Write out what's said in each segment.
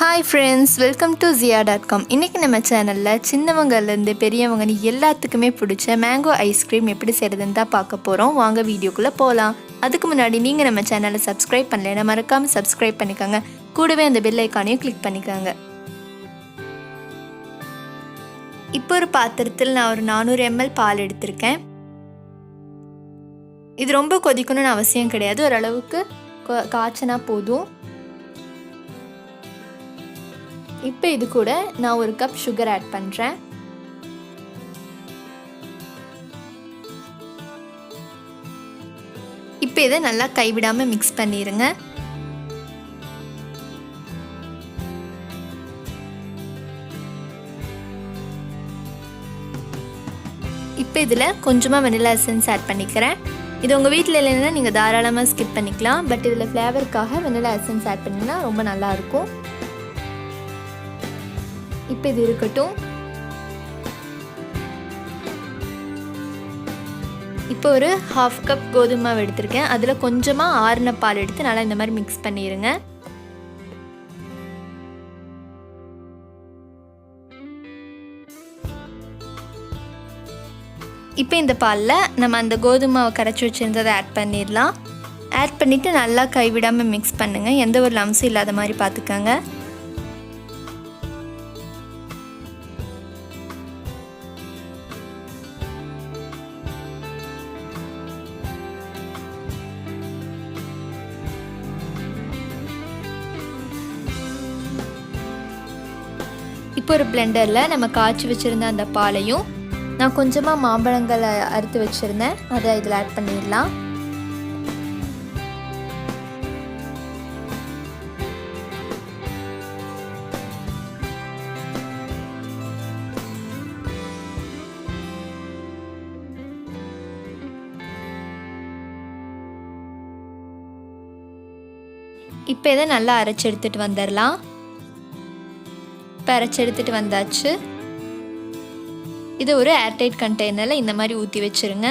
Hi friends, welcome to Zoya.com. இன்னைக்கு நம்ம சேனல்ல சின்னவங்கல இருந்து பெரியவங்க எல்லாத்துக்குமே பிடிச்ச மேங்கோ ஐஸ்கிரீம் எப்படி செய்யறதுன்னு தான் பார்க்க போறோம். வாங்க வீடியோக்குள்ள போலாம். அதுக்கு முன்னாடி நீங்க நம்ம சேனலை சப்ஸ்கிரைப் பண்ணலைனா மறக்காம சப்ஸ்கிரைப் பண்ணிக்கங்க. கூடவே அந்த பெல் ஐகானையும் கிளிக் பண்ணிக்கங்க. இப்போ ஒரு பாத்திரத்தில் நான் ஒரு 400 ml பால் எடுத்துர்க்கேன். இது ரொம்ப கொதிக்கணும்னு அவசியம் கிடையாது. ஓரளவுக்கு காய்ச்சனா போதும். இப்போ இது கூட நான் ஒரு கப் சுகர் ஆட் பண்றேன். இப்போ இதை நல்லா கைவிடாம மிக்ஸ் பண்ணிருங்க. இப்போ இதுல கொஞ்சமா வெனிலா எசன்ஸ் ஆட் பண்ணிக்கிறேன். இது உங்க வீட்ல இல்லைன்னா நீங்க தாராளமா ஸ்கிப் பண்ணிக்கலாம். பட் இதுல ஃப்ளேவருக்காக வெனிலா எசன்ஸ் ஆட் பண்ணீங்கன்னா ரொம்ப நல்லா இருக்கும். இப்போ இது இருக்கட்டும். இப்போ ஒரு 1/2 கப் கோதுமை மாவு எடுத்துர்க்கேன். அதுல கொஞ்சமா ஆறுன பால் எடுத்து நல்லா இந்த மாதிரி மிக்ஸ் பண்ணிருங்க. இப்போ இந்த பால்ல நம்ம அந்த கோதுமை மாவை கரைச்சி வச்சிருந்ததை ஆட் பண்ணிடலாம். ஆட் பண்ணிட்டு நல்லா கைவிடாம மிக்ஸ் பண்ணுங்க. எந்த ஒரு லம்ஸும் இல்லாத மாதிரி பார்த்துக்கங்க. இப்போ ஒரு பிளெண்டர்ல நம்ம காய்ச்சி வச்சிருந்த அந்த பாலையும் நான் கொஞ்சமா மாம்பழங்களை அறுத்து வச்சிருந்தேன் அதை இதில் ஆட் பண்ணிடலாம். இப்போ இதை நல்லா அரைச்சி எடுத்துட்டு வந்துடலாம். அரைச்சி எடுத்துட்டு வந்தாச்சு. இது ஒரு ஏர்டைட் கண்டெய்னர்ல இந்த மாதிரி ஊற்றி வச்சிருங்க.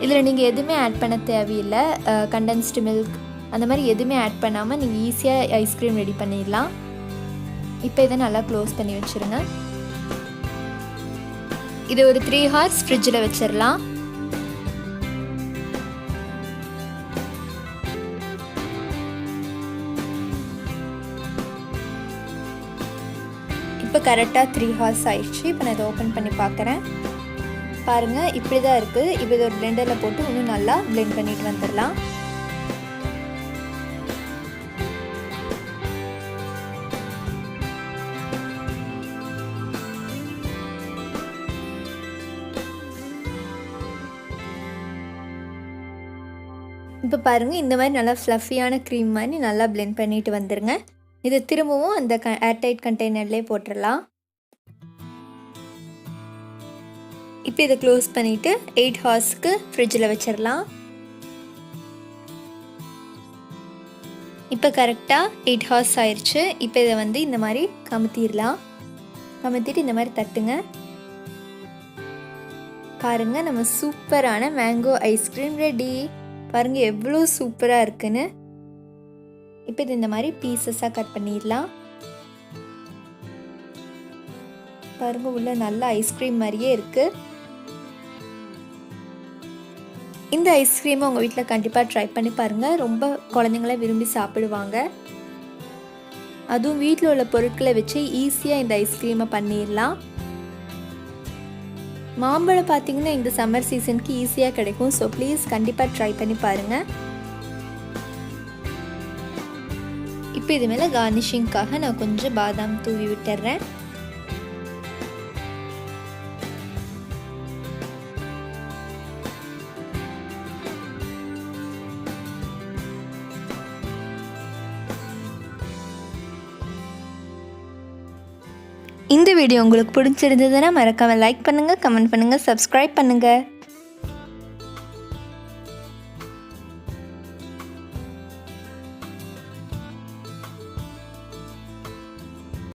இதில் நீங்கள் எதுவுமே ஆட் பண்ண தேவையில்லை. கண்டென்ஸ்டு மில்க் அந்த மாதிரி எதுவுமே ஆட் பண்ணாமல் நீங்கள் ஈஸியாக ஐஸ்கிரீம் ரெடி பண்ணிடலாம். இப்போ இதை நல்லா க்ளோஸ் பண்ணி வச்சுருங்க. இது ஒரு 3 hours ஃப்ரிட்ஜில் வச்சிடலாம். இப்போ கரெக்டாக 3 hours ஆயிடுச்சு. இப்போ நான் இதை ஓப்பன் பண்ணி பார்க்குறேன். பாருங்கள் இப்படி தான் இருக்குது. இப்போ இதை ஒரு பிளெண்டரில் போட்டு இன்னும் நல்லா பிளெண்ட் பண்ணிட்டு வந்துடலாம். இப்போ பாருங்கள் இந்த மாதிரி நல்லா ஃப்ளஃபியான க்ரீம் மாதிரி நல்லா பிளெண்ட் பண்ணிட்டு வந்துடுங்க. இது திரும்பவும் அந்த ஏர்டைட் கண்டெய்னர்லேயே போட்டுடலாம். இப்போ இதை க்ளோஸ் பண்ணிவிட்டு 8 hours ஃப்ரிட்ஜில் வச்சிடலாம். இப்போ கரெக்டாக 8 hours ஆயிடுச்சு. இப்போ இதை இந்த மாதிரி கமுத்திடலாம். கமுத்திட்டு இந்த மாதிரி தட்டுங்க. பாருங்கள் நம்ம சூப்பரான மேங்கோ ஐஸ்கிரீம் ரெடி. பாருங்கள் எவ்வளோ சூப்பராக இருக்குன்னு. இப்போ இது இந்த மாதிரி பீசஸாக கட் பண்ணிடலாம். பாருங்க உள்ள நல்ல ஐஸ்கிரீம் மாதிரியே இருக்கு. இந்த ஐஸ்கிரீமை உங்கள் வீட்டில் கண்டிப்பாக ட்ரை பண்ணி பாருங்கள். ரொம்ப குழந்தைங்கள விரும்பி சாப்பிடுவாங்க. அதுவும் வீட்டில் உள்ள பொருட்களை வச்சு ஈஸியாக இந்த ஐஸ்கிரீமை பண்ணிடலாம். மாம்பழம் பார்த்தீங்கன்னா இந்த சம்மர் சீசனுக்கு ஈஸியாக கிடைக்கும். ஸோ ப்ளீஸ் கண்டிப்பாக ட்ரை பண்ணி பாருங்கள். இப்போ இது மேலே கார்னிஷிங்காக நான் கொஞ்சம் பாதாம் தூவி விட்டுறேன். இந்த வீடியோ உங்களுக்கு பிடிச்சிருந்ததுன்னா மறக்காம லைக் பண்ணுங்க, கமெண்ட் பண்ணுங்க, சப்ஸ்கிரைப் பண்ணுங்க.